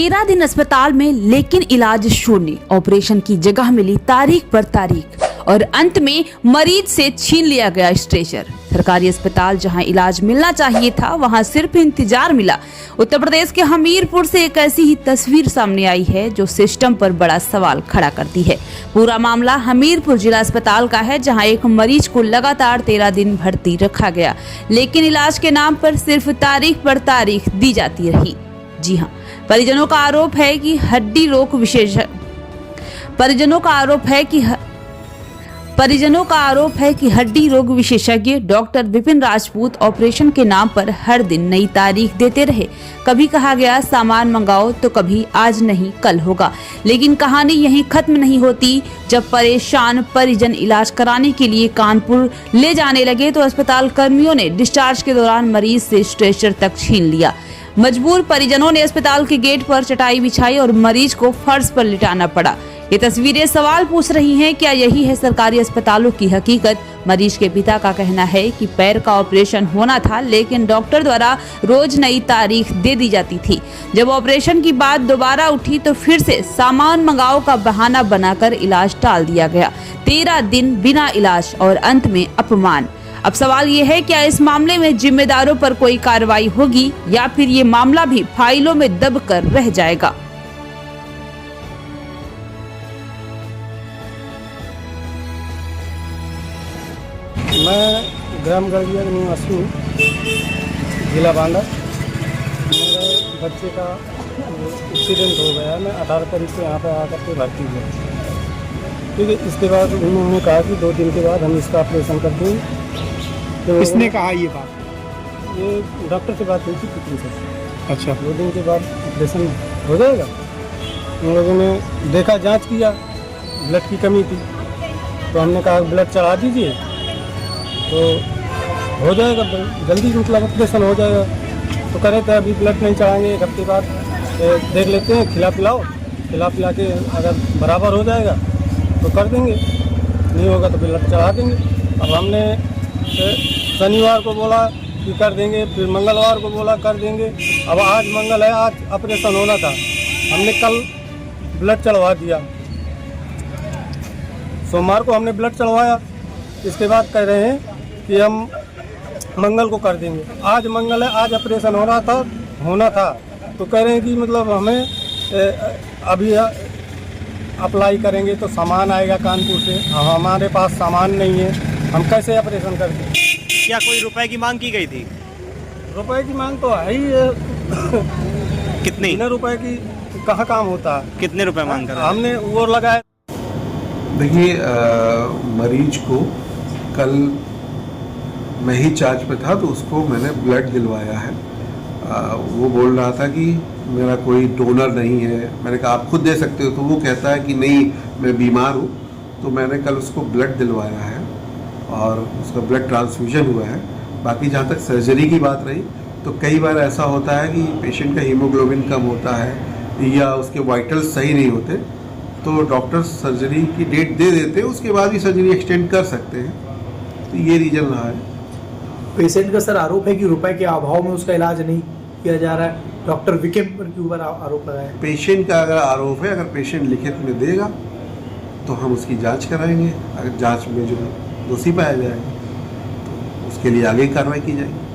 13 दिन अस्पताल में लेकिन इलाज शून्य। ऑपरेशन की जगह मिली तारीख पर तारीख और अंत में मरीज से छीन लिया गया स्ट्रेचर। सरकारी अस्पताल जहां इलाज मिलना चाहिए था वहां सिर्फ इंतजार मिला। उत्तर प्रदेश के हमीरपुर से एक ऐसी ही तस्वीर सामने आई है जो सिस्टम पर बड़ा सवाल खड़ा करती है। पूरा मामला हमीरपुर जिला अस्पताल का है, जहां एक मरीज को लगातार 13 दिन भर्ती रखा गया, लेकिन इलाज के नाम पर सिर्फ तारीख पर तारीख दी जाती रही। जी हाँ, परिजनों का आरोप है कि हड्डी रोग विशेषज्ञ डॉक्टर विपिन राजपूत ऑपरेशन के नाम पर हर दिन नई तारीख देते रहे। कभी कहा गया सामान मंगाओ तो कभी आज नहीं कल होगा, लेकिन कहानी यहीं खत्म नहीं होती। जब परेशान परिजन इलाज कराने के लिए कानपुर ले जाने लगे तो अस्पताल कर्मियों ने डिस्चार्ज के दौरान मरीज से स्ट्रेचर तक छीन लिया। मजबूर परिजनों ने अस्पताल के गेट पर चटाई बिछाई और मरीज को फर्श पर लिटाना पड़ा। ये तस्वीरें सवाल पूछ रही हैं, क्या यही है सरकारी अस्पतालों की हकीकत? मरीज के पिता का कहना है कि पैर का ऑपरेशन होना था, लेकिन डॉक्टर द्वारा रोज नई तारीख दे दी जाती थी। जब ऑपरेशन की बात दोबारा उठी तो फिर से सामान मंगाओ का बहाना बनाकर इलाज टाल दिया गया। 13 दिन बिना इलाज और अंत में अपमान। अब सवाल ये है, क्या इस मामले में जिम्मेदारों पर कोई कार्रवाई होगी या फिर ये मामला भी फाइलों में दबकर रह जाएगा? मैं ग्राम गड़िया का निवासी हूँ, जिला बांदा। मेरे बच्चे का एक्सीडेंट हो गया। मैं 18 तारीख से यहाँ पर आकर के भर्ती हुआ। ठीक है, इसके बाद उन्होंने कहा कि 2 दिन के बाद हम इसका ऑपरेशन कर देंगे। तो किसने कहा ये बात? ये डॉक्टर से बात हुई थी पुत्री से। अच्छा, 2 दिन के बाद ऑपरेशन हो जाएगा। उन लोगों ने देखा, जांच किया, ब्लड की कमी थी, तो हमने कहा ब्लड चढ़ा दीजिए तो हो जाएगा जल्दी, मतलब ऑपरेशन हो जाएगा। तो कह रहे थे अभी ब्लड नहीं चढ़ाएंगे, 1 हफ्ते बाद देख लेते हैं, खिला पिला के अगर बराबर हो जाएगा तो कर देंगे, नहीं होगा तो ब्लड चढ़ा देंगे। अब हमने शनिवार को बोला कि कर देंगे, फिर मंगलवार को बोला कर देंगे। अब आज मंगल है, आज ऑपरेशन होना था, हमने कल ब्लड चढ़वा दिया। सोमवार को हमने ब्लड चढ़वाया। इसके बाद कह रहे हैं कि हम मंगल को कर देंगे। आज मंगल है, आज ऑपरेशन होना था तो कह रहे हैं कि मतलब हमें अभी अप्लाई करेंगे तो सामान आएगा कानपुर से। हमारे पास सामान नहीं है, हम कैसे ऑपरेशन कर दें? क्या कोई रुपए की मांग की गई थी? रुपए की मांग तो है ही है। कितनी? बिना रुपए की कहाँ काम होता है? कितने रुपए मांग कर? हमने वो लगाया। देखिए, मरीज को कल मैं ही चार्ज पे था तो उसको मैंने ब्लड दिलवाया है। वो बोल रहा था कि मेरा कोई डोनर नहीं है। मैंने कहा आप खुद दे सकते हो, तो वो कहता है कि नहीं मैं बीमार हूँ। तो मैंने कल उसको ब्लड दिलवाया है और उसका ब्लड ट्रांसफ्यूजन हुआ है। बाकी जहाँ तक सर्जरी की बात रही तो कई बार ऐसा होता है कि पेशेंट का हीमोग्लोबिन कम होता है या उसके वाइटल्स सही नहीं होते, तो डॉक्टर सर्जरी की डेट दे देते हैं, उसके बाद भी सर्जरी एक्सटेंड कर सकते हैं। तो ये रीज़न रहा है। पेशेंट का सर आरोप है कि रुपए के अभाव में उसका इलाज नहीं किया जा रहा है। डॉक्टर विपिन के ऊपर आरोप लगाया है। पेशेंट का अगर आरोप है, अगर पेशेंट लिखित में देगा तो हम उसकी जांच कराएंगे। अगर जांच में जो दोषी पाया जाएगा तो उसके लिए आगे कार्रवाई की जाएगी।